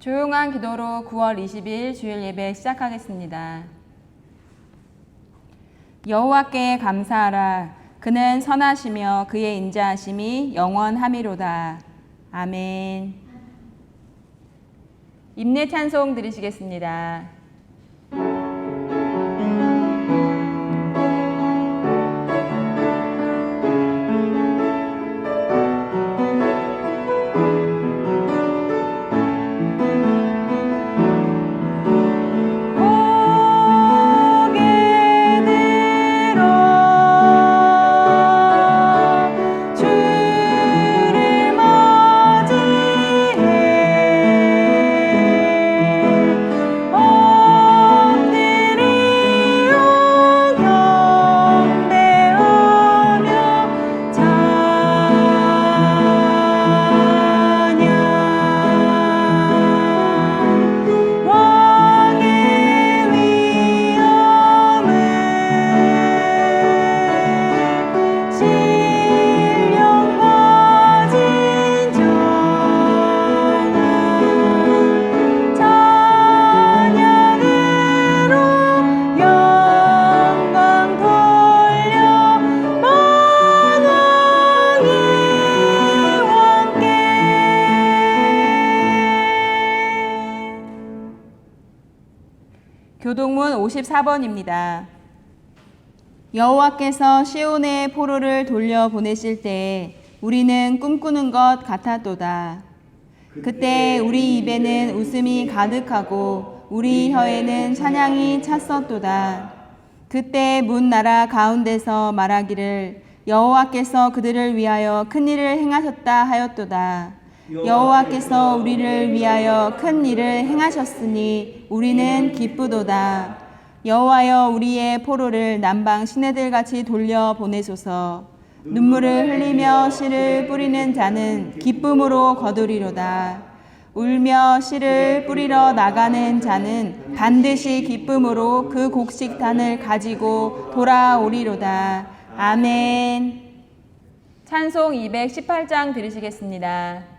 조용한 기도로 9월 20일 주일 예배 시작하겠습니다. 여호와께 감사하라. 그는 선하시며 그의 인자하심이 영원함이로다. 아멘. 임내 찬송 드리시겠습니다. 교동문 54번입니다. 여호와께서 시온의 포로를 돌려보내실 때 우리는 꿈꾸는 것 같았도다. 그때 우리 입에는 웃음이 가득하고 우리 혀에는 찬양이 찼었도다. 그때 문 나라 가운데서 말하기를 여호와께서 그들을 위하여 큰 일을 행하셨다 하였도다. 여호와께서 우리를 위하여 큰 일을 행하셨으니 우리는 기쁘도다. 여호와여 우리의 포로를 남방 시내들같이 돌려보내소서. 눈물을 흘리며 씨를 뿌리는 자는 기쁨으로 거두리로다. 울며 씨를 뿌리러 나가는 자는 반드시 기쁨으로 그 곡식단을 가지고 돌아오리로다. 아멘. 찬송 218장 들으시겠습니다.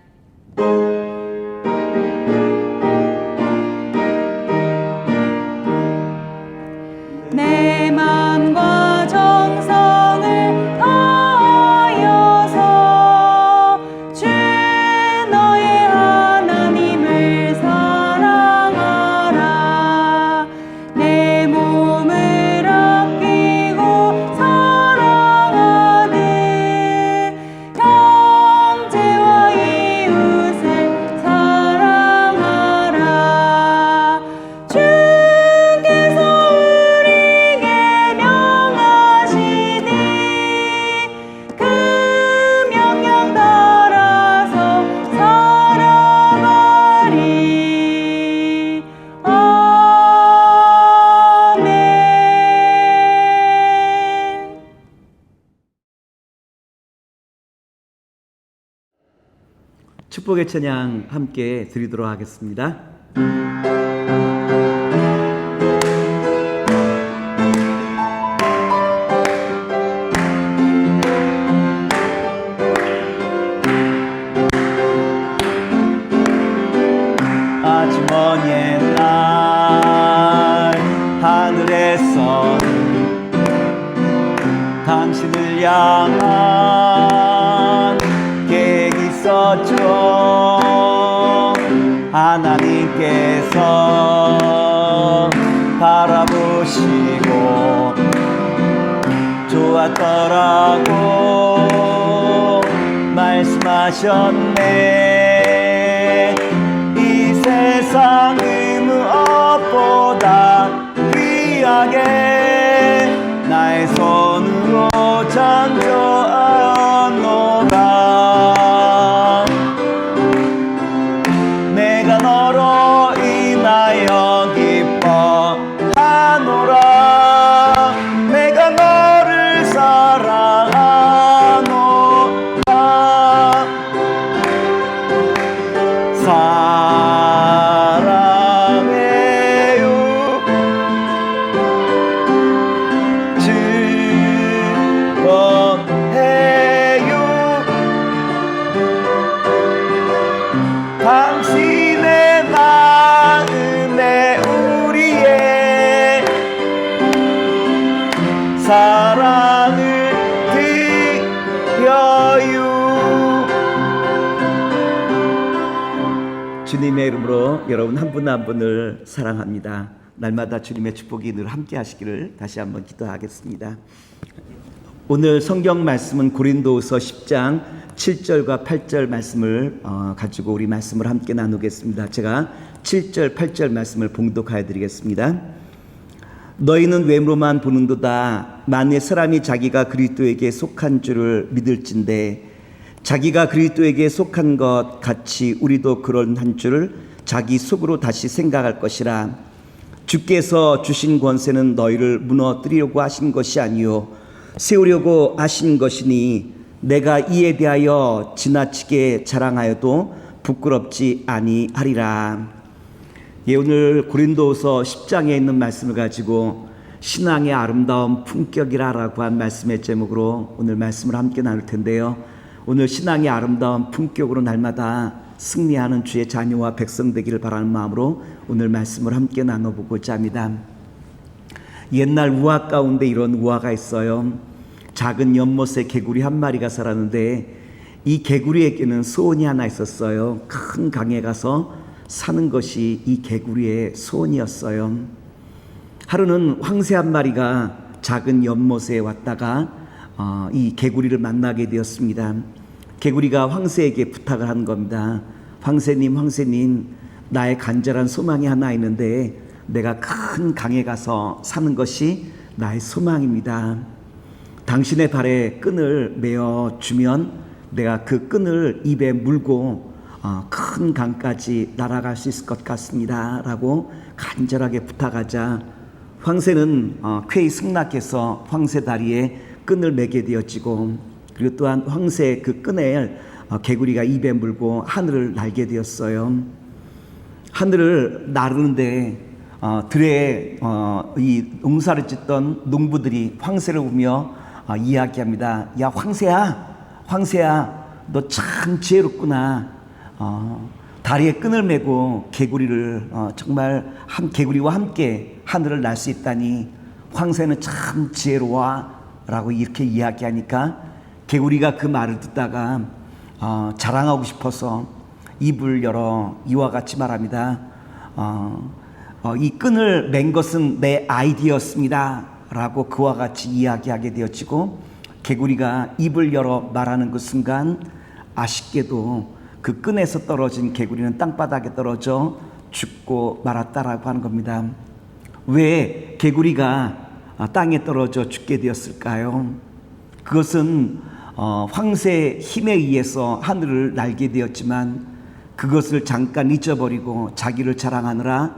내 맘과 정성을 다하여서 주 너의 하나님을 사랑하라. 내 몸을 아끼고 사랑하듯 형제와 이웃을 사랑하라. 주께서 우리에게 명하시니 그 명령 따라서 살아가리. 아멘. 축복의 찬양 함께 드리도록 하겠습니다. 아주 먼 옛날 하늘에서 당신을 향한 계획이 있었죠. 하나님께서 바라보시고 좋았더라고 말씀하셨네. 이 세상의 무엇보다 귀하게 나의 손으로 창조하노라. 내가 너로 인하여 기뻐하노라. 내가 너를 사랑하노라. 사랑해요 즐거워해 주님의 이름으로 여러분 한 분 한 분을 사랑합니다. 날마다 주님의 축복이 늘 함께 하시기를 다시 한번 기도하겠습니다. 오늘 성경 말씀은 고린도후서 10장 7절과 8절 말씀을 가지고 우리 말씀을 함께 나누겠습니다. 제가 7절 8절 말씀을 봉독하여 드리겠습니다. 너희는 외모로만 보는도다. 만일 사람이 자기가 그리스도에게 속한 줄을 믿을진대 자기가 그리스도에게 속한 것 같이 우리도 그런 한 줄을 자기 속으로 다시 생각할 것이라. 주께서 주신 권세는 너희를 무너뜨리려고 하신 것이 아니요 세우려고 하신 것이니 내가 이에 대하여 지나치게 자랑하여도 부끄럽지 아니하리라. 예, 오늘 고린도후서 10장에 있는 말씀을 가지고 신앙의 아름다운 품격이라라고 한 말씀의 제목으로 오늘 말씀을 함께 나눌 텐데요. 오늘 신앙의 아름다운 품격으로 날마다 승리하는 주의 자녀와 백성 되기를 바라는 마음으로 오늘 말씀을 함께 나눠보고자 합니다. 옛날 우화 가운데 이런 우화가 있어요. 작은 연못에 개구리 한 마리가 살았는데 이 개구리에게는 소원이 하나 있었어요. 큰 강에 가서 사는 것이 이 개구리의 소원이었어요. 하루는 황새 한 마리가 작은 연못에 왔다가 이 개구리를 만나게 되었습니다. 개구리가 황새에게 부탁을 한 겁니다. 황새님, 나의 간절한 소망이 하나 있는데 내가 큰 강에 가서 사는 것이 나의 소망입니다. 당신의 발에 끈을 매어 주면 내가 그 끈을 입에 물고 큰 강까지 날아갈 수 있을 것 같습니다. 라고 간절하게 부탁하자 황새는 쾌히 승낙해서 황새 다리에 끈을 매게 되었지고 그리고 또한 황새의 그 끈을 개구리가 입에 물고 하늘을 날게 되었어요. 하늘을 나르는데 들에 이 농사를 짓던 농부들이 황새를 보며 이야기합니다. 야 황새야 너 참 지혜롭구나. 다리에 끈을 매고 개구리를 정말 한 개구리와 함께 하늘을 날 수 있다니 황새는 참 지혜로워 라고 이렇게 이야기하니까 개구리가 그 말을 듣다가 자랑하고 싶어서 입을 열어 이와 같이 말합니다. 이 끈을 맨 것은 내 아이디어였습니다 라고 그와 같이 이야기하게 되었지고 개구리가 입을 열어 말하는 그 순간 아쉽게도 그 끈에서 떨어진 개구리는 땅바닥에 떨어져 죽고 말았다라고 하는 겁니다. 왜 개구리가 땅에 떨어져 죽게 되었을까요? 그것은 황새의 힘에 의해서 하늘을 날게 되었지만 그것을 잠깐 잊어버리고 자기를 자랑하느라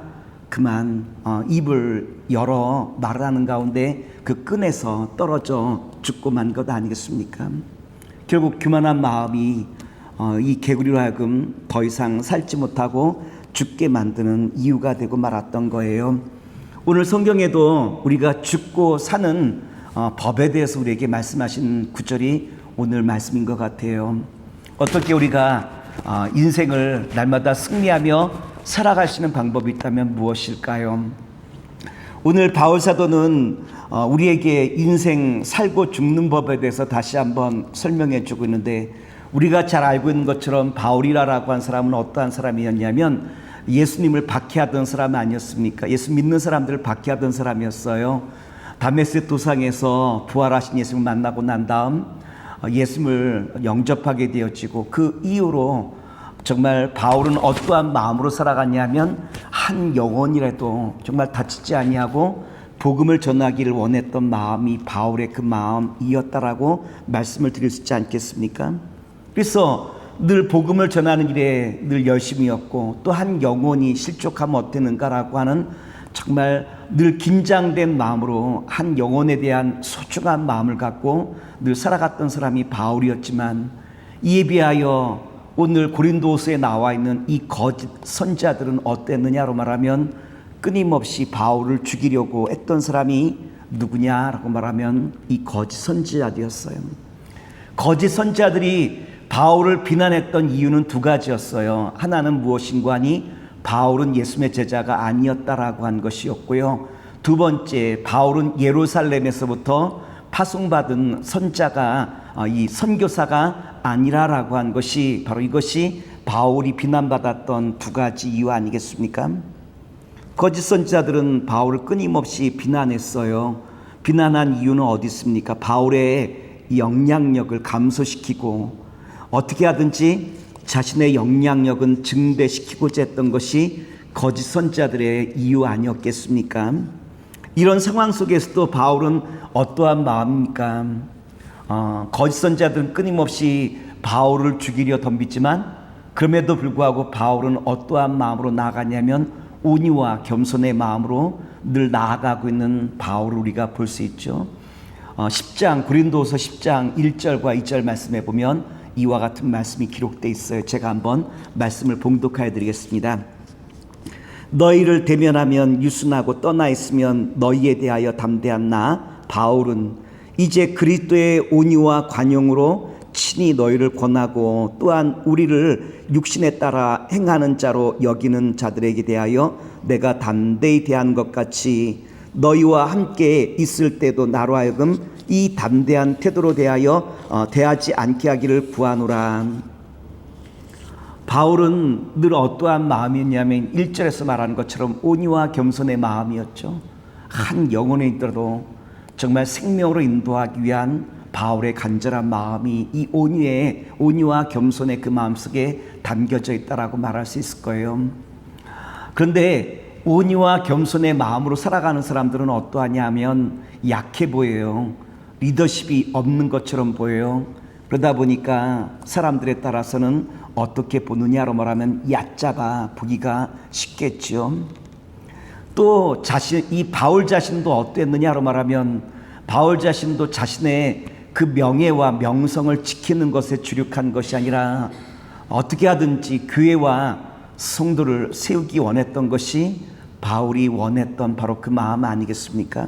그만 입을 열어 말하는 가운데 그 끈에서 떨어져 죽고 만 것 아니겠습니까? 결국 교만한 마음이 이 개구리로 하여금 더 이상 살지 못하고 죽게 만드는 이유가 되고 말았던 거예요. 오늘 성경에도 우리가 죽고 사는 법에 대해서 우리에게 말씀하신 구절이 오늘 말씀인 것 같아요. 어떻게 우리가 인생을 날마다 승리하며 살아갈 수 있는 방법이 있다면 무엇일까요? 오늘 바울 사도는 우리에게 인생 살고 죽는 법에 대해서 다시 한번 설명해 주고 있는데 우리가 잘 알고 있는 것처럼 바울이라고 한 사람은 어떠한 사람이었냐면 예수님을 박해하던 사람 아니었습니까? 예수 믿는 사람들을 박해하던 사람이었어요. 다메섹 도상에서 부활하신 예수님을 만나고 난 다음 예수님을 영접하게 되어지고 그 이후로 정말 바울은 어떠한 마음으로 살아갔냐면 한 영혼이라도 정말 다치지 아니하고 복음을 전하기를 원했던 마음이 바울의 그 마음이었다라고 말씀을 드릴 수 있지 않겠습니까? 그래서 늘 복음을 전하는 일에 늘 열심이었고 또 한 영혼이 실족하면 어땠는가라고 하는 정말 늘 긴장된 마음으로 한 영혼에 대한 소중한 마음을 갖고 늘 살아갔던 사람이 바울이었지만 이에 비하여 오늘 고린도후서에 나와 있는 이 거짓 선지자들은 어땠느냐로 말하면 끊임없이 바울을 죽이려고 했던 사람이 누구냐라고 말하면 이 거짓 선지자들이었어요. 거짓 선지자들이 바울을 비난했던 이유는 두 가지였어요. 하나는 무엇인가 하니 바울은 예수님의 제자가 아니었다라고 한 것이었고요. 두 번째, 바울은 예루살렘에서부터 파송받은 선자가 이 선교사가 아니라라고 한 것이 바로 이것이 바울이 비난받았던 두 가지 이유 아니겠습니까? 거짓 선지자들은 바울을 끊임없이 비난했어요. 비난한 이유는 어디 있습니까? 바울의 영향력을 감소시키고 어떻게 하든지 자신의 영향력은 증대시키고자 했던 것이 거짓 선지자들의 이유 아니었겠습니까? 이런 상황 속에서도 바울은 어떠한 마음입니까? 거짓 선지자들은 끊임없이 바울을 죽이려 덤비지만 그럼에도 불구하고 바울은 어떠한 마음으로 나아가냐면 온유와 겸손의 마음으로 늘 나아가고 있는 바울을 우리가 볼 수 있죠. 10장 고린도서 10장 1절과 2절 말씀에 보면 이와 같은 말씀이 기록되어 있어요. 제가 한번 말씀을 봉독하여 드리겠습니다. 너희를 대면하면 유순하고 떠나 있으면 너희에 대하여 담대한 나 바울은 이제 그리스도의 온유와 관용으로 친히 너희를 권하고 또한 우리를 육신에 따라 행하는 자로 여기는 자들에게 대하여 내가 담대히 대한 것 같이 너희와 함께 있을 때도 나로 하여금 이 담대한 태도로 대하지 않게 하기를 구하노라. 바울은 늘 어떠한 마음이었냐면 1절에서 말하는 것처럼 온유와 겸손의 마음이었죠. 한 영혼에 있더라도 정말 생명으로 인도하기 위한 바울의 간절한 마음이 이 온유와 겸손의 그 마음속에 담겨져 있다라고 말할 수 있을 거예요. 그런데 온유와 겸손의 마음으로 살아가는 사람들은 어떠하냐 하면 약해 보여요. 리더십이 없는 것처럼 보여요. 그러다 보니까 사람들에 따라서는 어떻게 보느냐로 말하면 얕잡아 보기가 쉽겠죠. 또 이 바울 자신도 어땠느냐로 말하면 바울 자신도 자신의 그 명예와 명성을 지키는 것에 주력한 것이 아니라 어떻게 하든지 교회와 성도를 세우기 원했던 것이 바울이 원했던 바로 그 마음 아니겠습니까?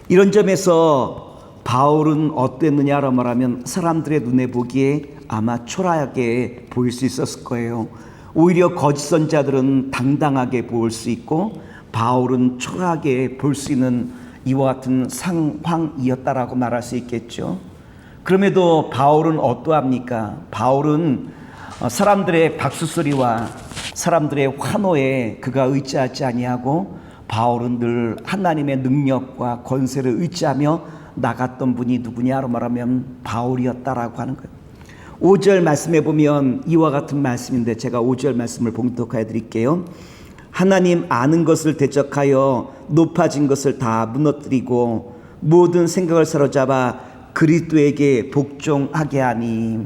이런 점에서 바울은 어땠느냐로 말하면 사람들의 눈에 보기에 아마 초라하게 보일 수 있었을 거예요. 오히려 거짓 선지자들은 당당하게 보일 수 있고 바울은 초라하게 볼 수 있는 이와 같은 상황이었다라고 말할 수 있겠죠. 그럼에도 바울은 어떠합니까? 바울은 사람들의 박수소리와 사람들의 환호에 그가 의지하지 아니하고 바울은 늘 하나님의 능력과 권세를 의지하며 나갔던 분이 누구냐로 말하면 바울이었다라고 하는 거예요. 5절 말씀에 보면 이와 같은 말씀인데 제가 5절 말씀을 봉독해 드릴게요. 하나님 아는 것을 대적하여 높아진 것을 다 무너뜨리고 모든 생각을 사로잡아 그리스도에게 복종하게 하니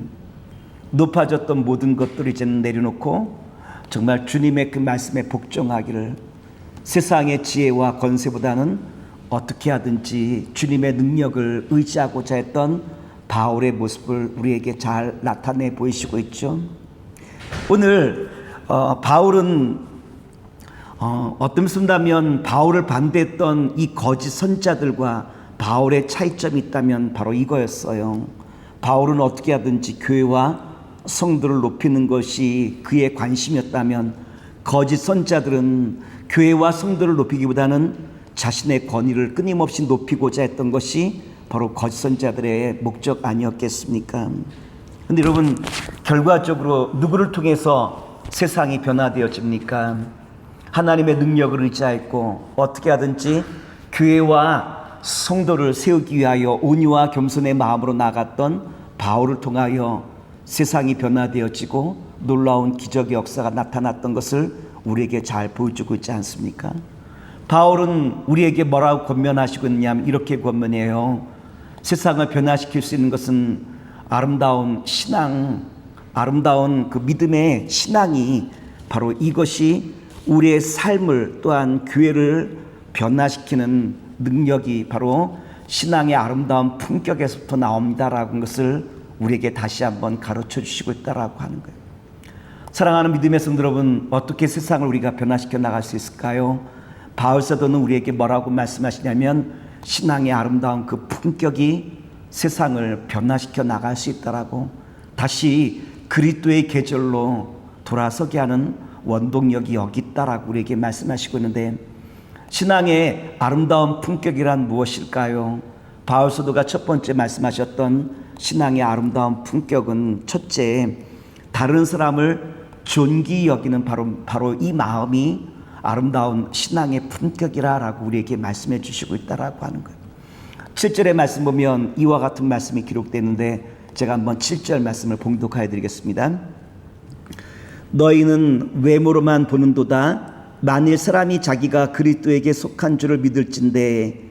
높아졌던 모든 것들을 이제는 내려놓고 정말 주님의 그 말씀에 복종하기를 세상의 지혜와 권세보다는 어떻게 하든지 주님의 능력을 의지하고자 했던 바울의 모습을 우리에게 잘 나타내 보이시고 있죠. 오늘 바울은 어떤 쓴다면 바울을 반대했던 이 거짓 선지자들과 바울의 차이점이 있다면 바로 이거였어요. 바울은 어떻게 하든지 교회와 성도를 높이는 것이 그의 관심이었다면 거짓 선지자들은 교회와 성도를 높이기보다는 자신의 권위를 끊임없이 높이고자 했던 것이 바로 거짓 선지자들의 목적 아니었겠습니까? 그런데 여러분 결과적으로 누구를 통해서 세상이 변화되어집니까? 하나님의 능력을 의지하였고 어떻게 하든지 교회와 성도를 세우기 위하여 온유와 겸손의 마음으로 나갔던 바울을 통하여 세상이 변화되어지고 놀라운 기적의 역사가 나타났던 것을 우리에게 잘 보여주고 있지 않습니까? 바울은 우리에게 뭐라고 권면하시고 있냐면 이렇게 권면해요. 세상을 변화시킬 수 있는 것은 아름다운 신앙, 아름다운 그 믿음의 신앙이 바로 이것이 우리의 삶을 또한 교회를 변화시키는 능력이 바로 신앙의 아름다운 품격에서부터 나옵니다라는 것을 우리에게 다시 한번 가르쳐 주시고 있다라고 하는 거예요. 사랑하는 믿음의 성도 여러분, 어떻게 세상을 우리가 변화시켜 나갈 수 있을까요? 바울 사도는 우리에게 뭐라고 말씀하시냐면 신앙의 아름다운 그 품격이 세상을 변화시켜 나갈 수 있다라고 다시 그리스도의 계절로 돌아서게 하는 원동력이 여기 있다라고 우리에게 말씀하시고 있는데 신앙의 아름다운 품격이란 무엇일까요? 바울 사도가 첫 번째 말씀하셨던 신앙의 아름다운 품격은 첫째 다른 사람을 존귀히 여기는 바로 이 마음이 아름다운 신앙의 품격이라고 우리에게 말씀해 주시고 있다라고 하는 거예요. 7절의 말씀 보면 이와 같은 말씀이 기록되는데 제가 한번 7절 말씀을 봉독하여 드리겠습니다. 너희는 외모로만 보는도다. 만일 사람이 자기가 그리스도에게 속한 줄을 믿을진대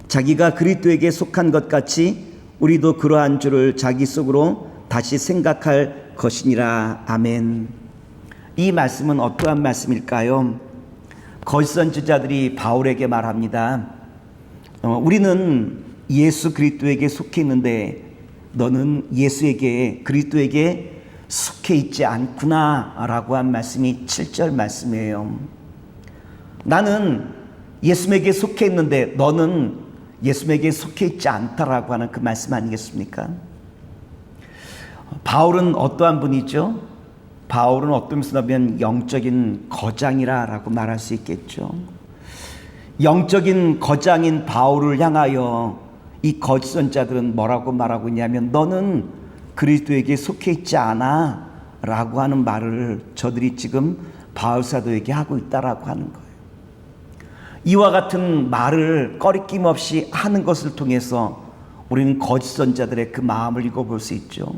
자기가 그리스도에게 속한 것 같이 우리도 그러한 줄을 자기 속으로 다시 생각할 것이니라. 아멘. 이 말씀은 어떠한 말씀일까요? 거짓 선지자들이 바울에게 말합니다. 우리는 예수 그리스도에게 속해 있는데 너는 그리스도에게 속해 있지 않구나 라고 한 말씀이 7절 말씀이에요. 나는 예수에게 속해 있는데 너는 예수에게 속해 있지 않다라고 하는 그 말씀 아니겠습니까? 바울은 어떠한 분이죠? 바울은 어떤 면에서 보면 영적인 거장이라고 말할 수 있겠죠. 영적인 거장인 바울을 향하여 이 거짓 선자들은 뭐라고 말하고 있냐면 너는 그리스도에게 속해 있지 않아 라고 하는 말을 저들이 지금 바울 사도에게 하고 있다라고 하는 거예요. 이와 같은 말을 꺼리낌 없이 하는 것을 통해서 우리는 거짓 선자들의 그 마음을 읽어볼 수 있죠.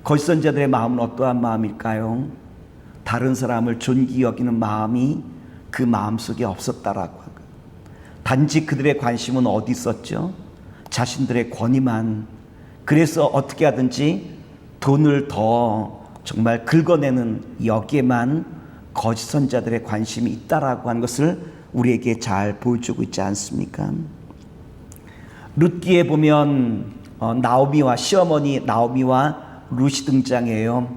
거짓 선자들의 마음은 어떠한 마음일까요? 다른 사람을 존귀히 여기는 마음이 그 마음속에 없었다라고 하고, 단지 그들의 관심은 어디 있었죠? 자신들의 권위만. 그래서 어떻게 하든지 돈을 더 정말 긁어내는 여기에만 거짓 선자들의 관심이 있다라고 하는 것을 우리에게 잘 보여주고 있지 않습니까? 룻기에 보면 나오미와 시어머니 나오미와 룻이 등장해요.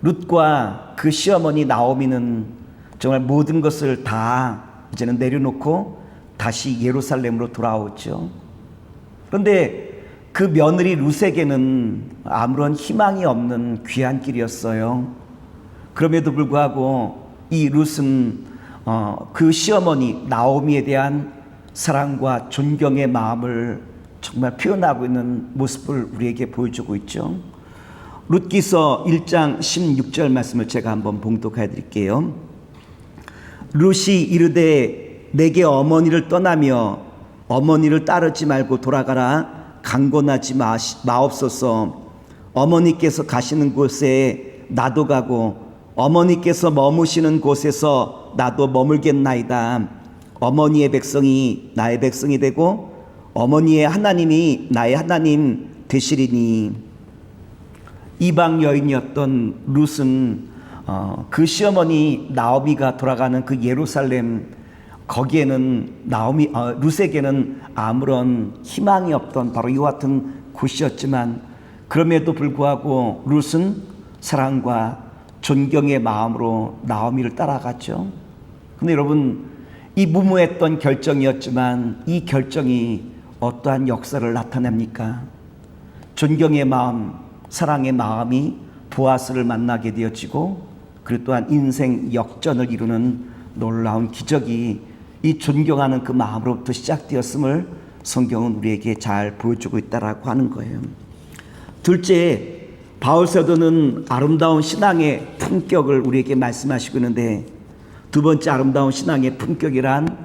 룻과 그 시어머니 나오미는 정말 모든 것을 다 이제는 내려놓고 다시 예루살렘으로 돌아오죠. 그런데 그 며느리 룻에게는 아무런 희망이 없는 귀한 길이었어요. 그럼에도 불구하고 이 룻은 그 시어머니 나오미에 대한 사랑과 존경의 마음을 정말 표현하고 있는 모습을 우리에게 보여주고 있죠. 룻기서 1장 16절 말씀을 제가 한번 봉독해 드릴게요. 룻이 이르되 내게 어머니를 떠나며 어머니를 따르지 말고 돌아가라. 강권하지 마옵소서. 어머니께서 가시는 곳에 나도 가고 어머니께서 머무시는 곳에서 나도 머물겠나이다. 어머니의 백성이 나의 백성이 되고 어머니의 하나님이 나의 하나님 되시리니. 이방 여인이었던 룻은 그 시어머니 나오미가 돌아가는 그 예루살렘, 거기에는 룻에게는 아무런 희망이 없던 바로 이와 같은 곳이었지만, 그럼에도 불구하고 룻은 사랑과 존경의 마음으로 나오미를 따라갔죠. 근데 여러분, 이 무모했던 결정이었지만 이 결정이 어떠한 역사를 나타냅니까? 존경의 마음, 사랑의 마음이 보아스를 만나게 되어지고, 그리고 또한 인생 역전을 이루는 놀라운 기적이 이 존경하는 그 마음으로부터 시작되었음을 성경은 우리에게 잘 보여주고 있다라고 하는 거예요. 둘째, 바울 사도는 아름다운 신앙의 품격을 우리에게 말씀하시고 있는데, 두 번째 아름다운 신앙의 품격이란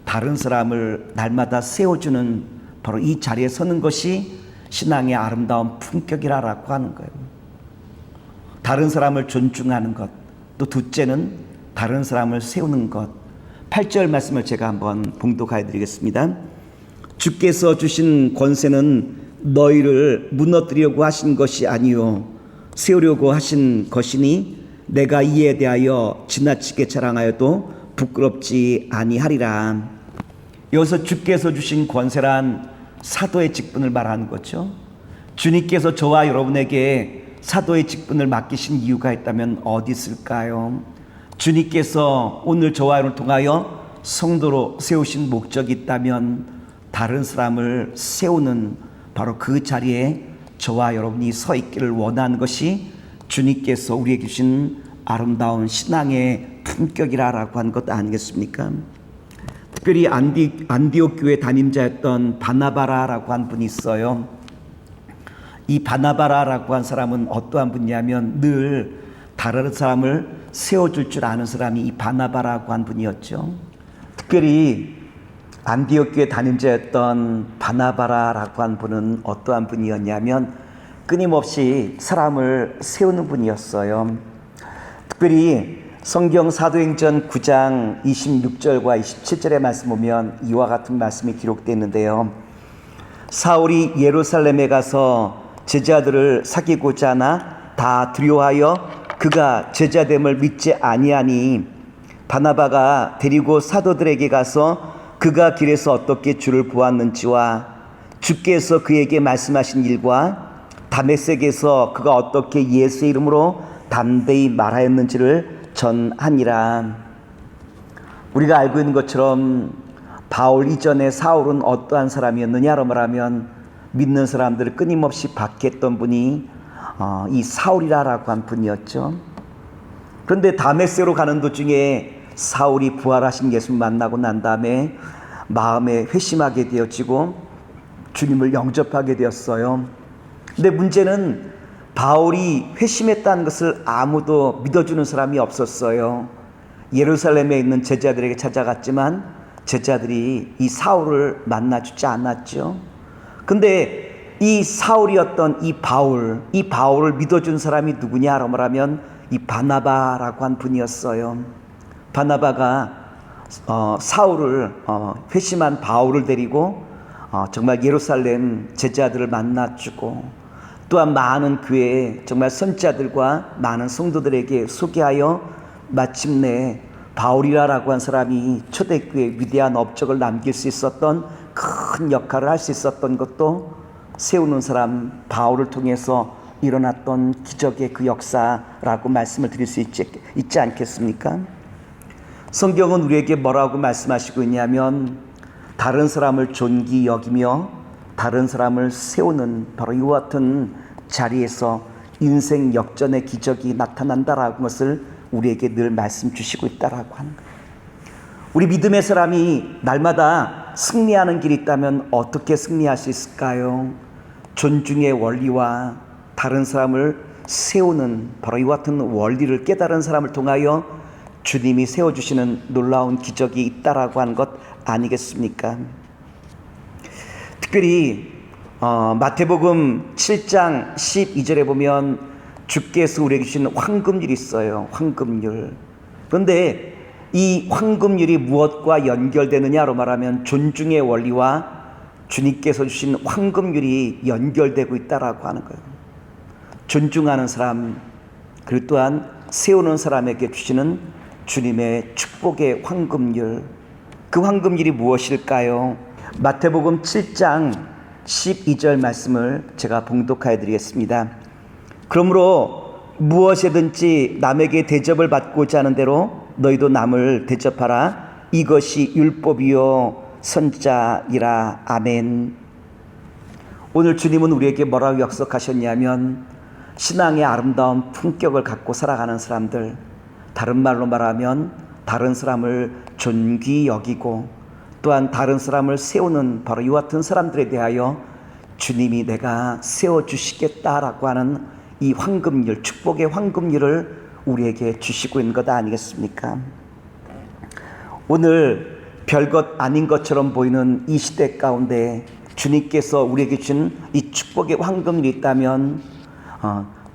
다른 사람을 날마다 세워주는 바로 이 자리에 서는 것이 신앙의 아름다운 품격이라고 하는 거예요. 다른 사람을 존중하는 것, 또 둘째는 다른 사람을 세우는 것. 8절 말씀을 제가 한번 봉독하여 드리겠습니다. 주께서 주신 권세는 너희를 무너뜨리려고 하신 것이 아니요 세우려고 하신 것이니 내가 이에 대하여 지나치게 자랑하여도 부끄럽지 아니하리라. 여기서 주께서 주신 권세란 사도의 직분을 말하는 거죠. 주님께서 저와 여러분에게 사도의 직분을 맡기신 이유가 있다면 어디 있을까요? 주님께서 오늘 저와 여러분을 통하여 성도로 세우신 목적이 있다면 다른 사람을 세우는 바로 그 자리에 저와 여러분이 서 있기를 원하는 것이 주님께서 우리에게 주신 아름다운 신앙의 품격이라고 하는 것 아니겠습니까? 특별히 안디옥 교회 담임자였던 바나바라라고 한 분이 있어요. 이 바나바라라고 한 사람은 어떠한 분이냐면 늘 다른 사람을 세워줄 줄 아는 사람이 이 바나바라고 한 분이었죠. 특별히 안디옥 교회 담임자였던 바나바라라고 한 분은 어떠한 분이었냐면 끊임없이 사람을 세우는 분이었어요. 특별히 성경 사도행전 9장 26절과 27절의 말씀 보면 이와 같은 말씀이 기록되어 있는데요. 사울이 예루살렘에 가서 제자들을 사귀고자 하나 다 두려워하여 그가 제자됨을 믿지 아니하니 바나바가 데리고 사도들에게 가서 그가 길에서 어떻게 주를 보았는지와 주께서 그에게 말씀하신 일과 다메섹에서 그가 어떻게 예수의 이름으로 담대히 말하였는지를 전하니라. 우리가 알고 있는 것처럼 바울 이전에 사울은 어떠한 사람이었느냐로 말하면 믿는 사람들을 끊임없이 박해했던 분이 이 사울이라고 한 분이었죠. 그런데 다메섹으로 가는 도중에 사울이 부활하신 예수를 만나고 난 다음에 마음에 회심하게 되어지고 주님을 영접하게 되었어요. 근데 문제는 바울이 회심했다는 것을 아무도 믿어주는 사람이 없었어요. 예루살렘에 있는 제자들에게 찾아갔지만 제자들이 이 사울을 만나주지 않았죠. 근데 이 사울이었던 이 바울을 믿어준 사람이 누구냐라고 말하면 이 바나바라고 한 분이었어요. 바나바가 사울을 회심한 바울을 데리고 정말 예루살렘 제자들을 만나주고 또한 많은 교회 정말 선지자들과 많은 성도들에게 소개하여 마침내 바울이라고 한 사람이 초대교회에 위대한 업적을 남길 수 있었던 큰 역할을 할 수 있었던 것도 세우는 사람 바울을 통해서 일어났던 기적의 그 역사라고 말씀을 드릴 수 있지 않겠습니까? 성경은 우리에게 뭐라고 말씀하시고 있냐면 다른 사람을 존귀 여기며 다른 사람을 세우는 바로 이와 같은 자리에서 인생 역전의 기적이 나타난다라는 것을 우리에게 늘 말씀 주시고 있다라고 하는 거예요. 우리 믿음의 사람이 날마다 승리하는 길이 있다면 어떻게 승리할 수 있을까요? 존중의 원리와 다른 사람을 세우는 바로 이와 같은 원리를 깨달은 사람을 통하여 주님이 세워주시는 놀라운 기적이 있다라고 하는 것 아니겠습니까? 특별히 마태복음 7장 12절에 보면 주께서 우리에게 주신 황금률이 있어요. 황금률. 그런데 이 황금률이 무엇과 연결되느냐로 말하면 존중의 원리와 주님께서 주신 황금률이 연결되고 있다라고 하는 거예요. 존중하는 사람 그리고 또한 세우는 사람에게 주시는 주님의 축복의 황금률. 그 황금률이 무엇일까요? 마태복음 7장 12절 말씀을 제가 봉독하여 드리겠습니다. 그러므로 무엇이든지 남에게 대접을 받고자 하는 대로 너희도 남을 대접하라. 이것이 율법이요 선지자이라. 아멘. 오늘 주님은 우리에게 뭐라고 약속하셨냐면 신앙의 아름다운 품격을 갖고 살아가는 사람들, 다른 말로 말하면 다른 사람을 존귀 여기고 또한 다른 사람을 세우는 바로 이와 같은 사람들에 대하여 주님이 내가 세워주시겠다라고 하는 이 황금률, 축복의 황금률을 우리에게 주시고 있는 것 아니겠습니까? 오늘 별것 아닌 것처럼 보이는 이 시대 가운데 주님께서 우리에게 준 이 축복의 황금률이 있다면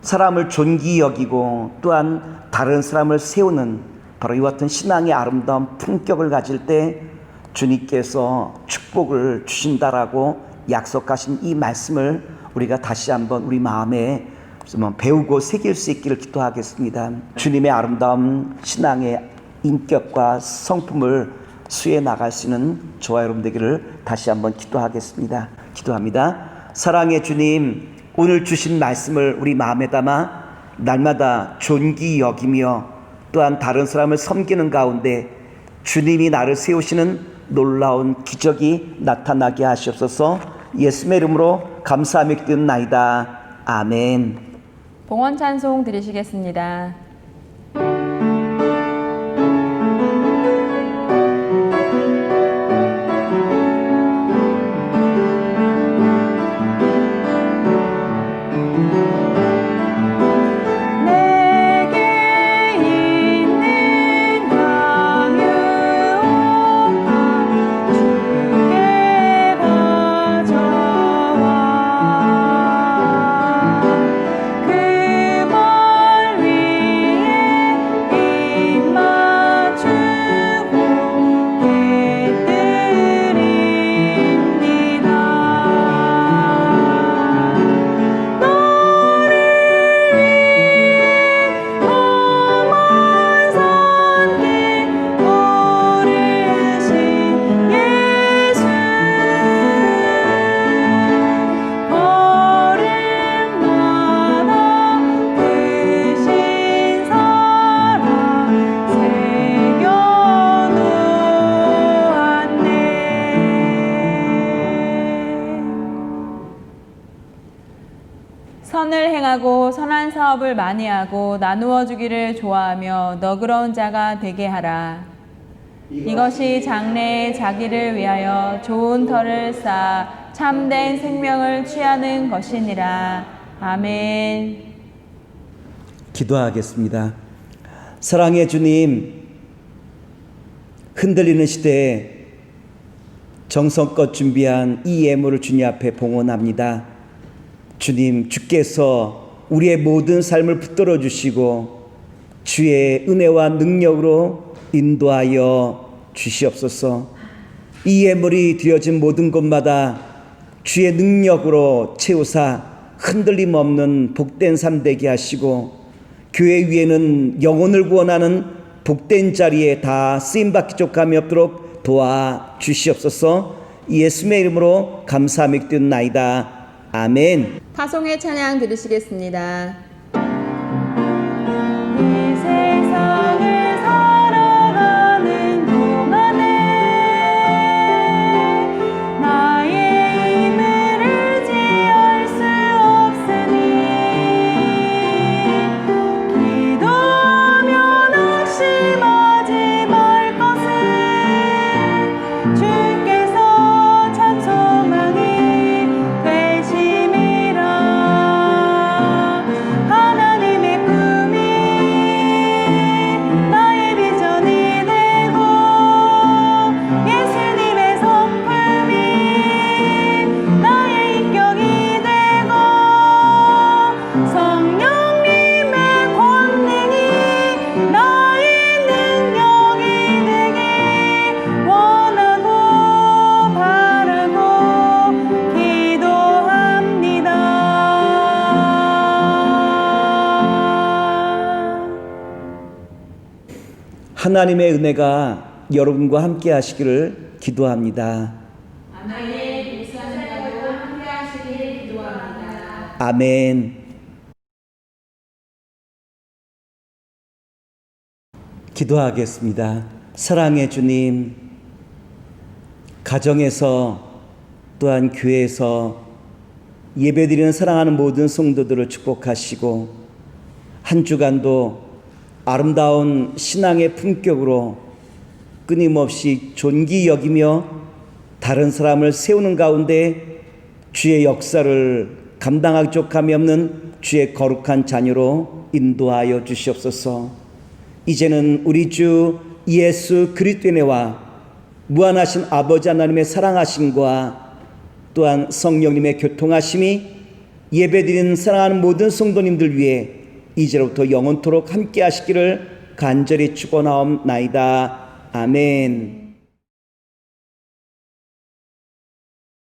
사람을 존귀 여기고 또한 다른 사람을 세우는 바로 이와 같은 신앙의 아름다운 품격을 가질 때 주님께서 축복을 주신다라고 약속하신 이 말씀을 우리가 다시 한번 우리 마음에 배우고 새길 수 있기를 기도하겠습니다. 주님의 아름다운 신앙의 인격과 성품을 수해 나갈 수 있는 저와 여러분 되기를 다시 한번 기도하겠습니다. 기도합니다. 사랑의 주님, 오늘 주신 말씀을 우리 마음에 담아 날마다 존귀 여기며 또한 다른 사람을 섬기는 가운데 주님이 나를 세우시는 놀라운 기적이 나타나게 하시옵소서. 예수의 이름으로 감사하며 기도드리나이다. 아멘. 봉헌 찬송 드리시겠습니다. 사업을 많이 하고 나누어 주기를 좋아하며 너그러운 자가 되게 하라. 이것이 장래에 자기를 위하여 좋은 터를 쌓아 참된 생명을 취하는 것이니라. 아멘. 기도하겠습니다. 사랑의 주님, 흔들리는 시대에 정성껏 준비한 이 예물을 주님 앞에 봉헌합니다. 주님, 주께서 우리의 모든 삶을 붙들어 주시고 주의 은혜와 능력으로 인도하여 주시옵소서. 이 예물이 드려진 모든 곳마다 주의 능력으로 채우사 흔들림 없는 복된 삶 되게 하시고 교회 위에는 영혼을 구원하는 복된 자리에 다 쓰임받기 족함이 없도록 도와주시옵소서. 예수의 이름으로 감사하며 기도나이다. 아멘. 파송의 찬양 들으시겠습니다. 이 세상을 살아가는 동안에 나의 힘을 의지할 수 없으니 기도하며 낙심하지 말 것을 주께서 참 소망이 되심이라. 하나님의 꿈이 나의 비전이 되고 예수님의 성품이 나의 인격이 되고 성령님의 권능이 나의 능력이 되길 원하고 바라고 기도합니다. 하나님의 은혜가 여러분과 함께 하시기를 기도합니다. 아멘. 기도하겠습니다. 사랑의 주님, 가정에서 또한 교회에서 예배드리는 사랑하는 모든 성도들을 축복하시고 한 주간도 아름다운 신앙의 품격으로 끊임없이 존귀 여기며 다른 사람을 세우는 가운데 주의 역사를 감당할 족함이 없는 주의 거룩한 자녀로 인도하여 주시옵소서. 이제는 우리 주 예수 그리스도의 은혜와 무한하신 아버지 하나님의 사랑하심과 또한 성령님의 교통하심이 예배드리는 사랑하는 모든 성도님들 위해 이제로부터 영원토록 함께 하시기를 간절히 축원하옵나이다. 아멘.